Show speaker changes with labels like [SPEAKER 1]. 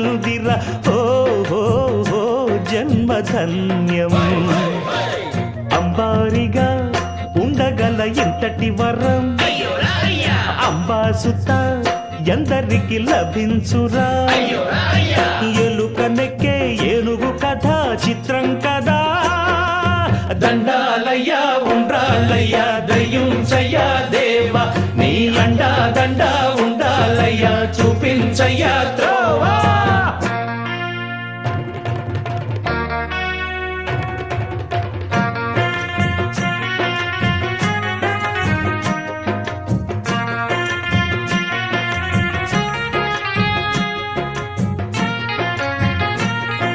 [SPEAKER 1] దక్కిందిరా ఓ జన్మధన్యం అంబారిగా ఉండగల ఇంతటి వరం అంబాసుత ఎందరికి లభించురా ఎలుకనెక్కే ఏనుగు కథ చిత్రం కదా దండాలయ్యా ఉండాలయ్యా దయ్యుంచయ్యా దేవా నీ అండా దండా ఉండాలయ్యా చూపించయ్యా